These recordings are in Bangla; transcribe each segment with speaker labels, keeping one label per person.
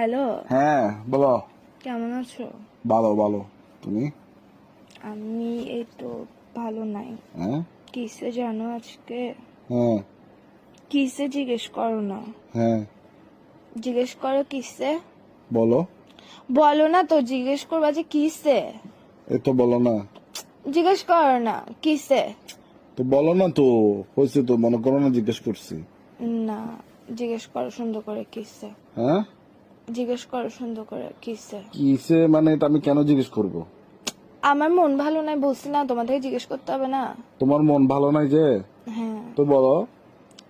Speaker 1: হ্যালো,
Speaker 2: হ্যাঁ বলো।
Speaker 1: কেমন আছো?
Speaker 2: ভালো ভালো। তুমি?
Speaker 1: আমি এই তো ভালো নাই।
Speaker 2: হ্যাঁ
Speaker 1: কিসে জানো আজকে?
Speaker 2: হ্যাঁ
Speaker 1: কিসে জিজ্ঞেস করো না,
Speaker 2: হ্যাঁ
Speaker 1: জিজ্ঞেস করো কিসে।
Speaker 2: বলো।
Speaker 1: বলো না তো, জিজ্ঞেস করবা যে কিসে।
Speaker 2: এই তো বলো না।
Speaker 1: জিজ্ঞেস করো না কিসে।
Speaker 2: তো বলো না তো, হয়েছে তো, মনে করো না জিজ্ঞেস করছি।
Speaker 1: না, জিজ্ঞেস করো সুন্দর করে কিসে।
Speaker 2: হ্যাঁ
Speaker 1: জিজ্ঞেস করো সুন্দর করে কিসে।
Speaker 2: কিসে মানে এটা আমি কেন জিজ্ঞেস করব?
Speaker 1: আমার মন ভালো নাই বলছি না, তোমাদের জিজ্ঞেস করতে হবে না।
Speaker 2: তোমার মন ভালো নাই যে?
Speaker 1: হ্যাঁ,
Speaker 2: তো বলো।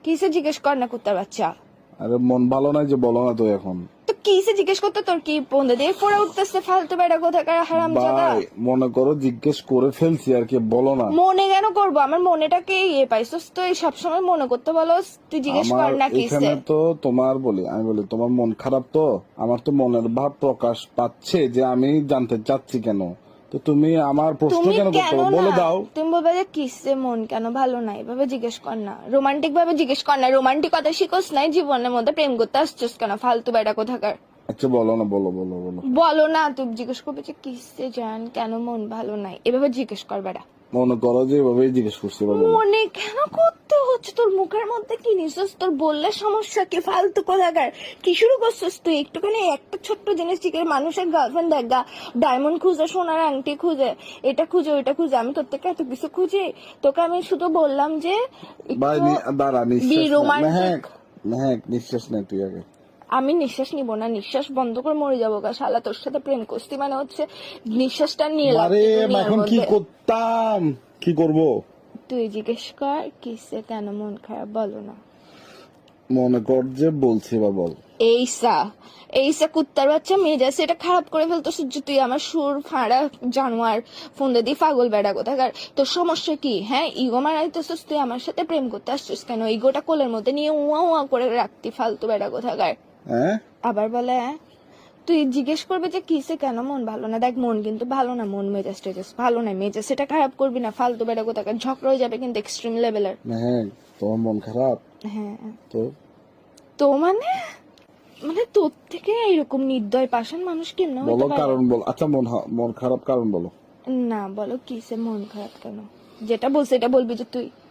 Speaker 1: কিসে জিজ্ঞেস কর না কুত্তার বাচ্চা।
Speaker 2: আরে মন ভালো নাই যে বলো না তো এখন।
Speaker 1: তো কিসে জিজ্ঞেস করতে তোর কি পন্দে দিয়ে পড়ে উঠতেছে ফালতু বেড়া কোথাকার হারামজাদা।
Speaker 2: ভাই মনে করো জিজ্ঞেস করে ফেলছি আর কি, বলো না।
Speaker 1: মনে কেন করবো? আমার মনেটাকে পাইছস তো, এই সবসময় মনে করতে বলো। তুই জিজ্ঞেস
Speaker 2: আমার
Speaker 1: কর না কিসে।
Speaker 2: এখানে তো তোমার আমি বলি তোমার মন খারাপ, তো আমার তো মনের ভাব প্রকাশ পাচ্ছে যে আমি জানতে চাচ্ছি কেন। তো তুমি আমার প্রশ্ন
Speaker 1: তুমি
Speaker 2: কেন করতে
Speaker 1: কেন
Speaker 2: হবে? বলে
Speaker 1: না,
Speaker 2: দাও।
Speaker 1: তুমি বলবে যে কিসে মন কেন ভালো নাই, এভাবে জিজ্ঞেস কর না। রোমান্টিক ভাবে জিজ্ঞেস কর না। রোমান্টিকতা শিখোস নাই জীবনের মধ্যে, প্রেম করতে আসছিস কেন ফালতু বেড়া কোথাকার।
Speaker 2: আচ্ছা বলো না, বলো বলো বলো।
Speaker 1: বলো না, তুই জিজ্ঞেস করবে যে কিসে জান কেন মন ভালো নাই, এভাবে জিজ্ঞেস কর বেড়া।
Speaker 2: মনে করো যে এভাবেই জিজ্ঞেস করছি, এবার বলো।
Speaker 1: মনে কেন করতে হচ্ছে? তোর মুখের মধ্যে কি নিছিস? তোর বললে সমস্যা কি? ফালতু কোথাকার কি শুরু করছিস তুই? একটুখানি একটা ছোট্ট জিনিস জিজ্ঞেস, মানুষের গার্লফ্রেন্ড দেখা, ডায়মন্ড খুঁজে, সোনার আংটি খুঁজে, এটা খুঁজে ওইটা খুঁজে, আমি তোর থেকে এত কিছু খুঁজি? তোকে আমি শুধু বললাম যে
Speaker 2: ভাই দাঁড়া,
Speaker 1: বি
Speaker 2: নিঃশ্বাস নে।
Speaker 1: রোমান্টিক।
Speaker 2: মেহেক মেহেক নিঃশ্বাস নে তুই আগে।
Speaker 1: আমি নিঃশ্বাস নিব না, নিঃশ্বাস বন্ধ করে মরে যাবো গা শালা। তোর সাথে প্রেম করছি মানে হচ্ছে নিঃশ্বাসটা নিয়ে
Speaker 2: আরে
Speaker 1: লাগবে দুনিয়ার
Speaker 2: এখন কি
Speaker 1: মধ্যে।
Speaker 2: করতাম, কি করব?
Speaker 1: তুই জিজ্ঞেস কর কিসে কেন মন খারাপ, বলো না।
Speaker 2: মনে কর যে বলছি, বা বল।
Speaker 1: এইসা কুত্তার বাচ্চা মেজাজ এটা খারাপ করে ফেলতো সূর্য। তুই আমার সুর ফাঁড়া জানোয়ার ফোন দিয়ে পাগল বেড়া কোথাকার। তোর সমস্যা কি? হ্যাঁ, ইগো মারাইতেছিস তুই, আমার সাথে প্রেম করতে আসছিস কেন? ইগোটা কোলের মধ্যে নিয়ে উয়া উয়া করে রাখতি ফালতু বেড়া কোথাকার।
Speaker 2: হ্যাঁ
Speaker 1: আবার বলে হ্যাঁ? তুই জিজ্ঞেস করবে যে কিসে কেন মন ভালো না। দেখ মন কিন্তু ভালো না, মন মেজাজ টেজাজ ভালো না, মেজাজ সেটা খারাপ করবি না ফালতু বেড়া কোথাকার। ঝগড়া হয়ে যাবে কিন্তু এক্সট্রিম লেভেলের।
Speaker 2: মেহেক তোমার মন খারাপ?
Speaker 1: হ্যাঁ
Speaker 2: তো
Speaker 1: তো মানে, মানে তোর থেকে এরকম নির্দয় পাষাণ মানুষ কেমন হতে
Speaker 2: বলো
Speaker 1: পারে?
Speaker 2: কারণ বলো। আচ্ছা মন খারাপ কারণ বলো।
Speaker 1: না বলো কিসে মন খারাপ কেন, যেটা বলছে এটা বলবি যে তুই।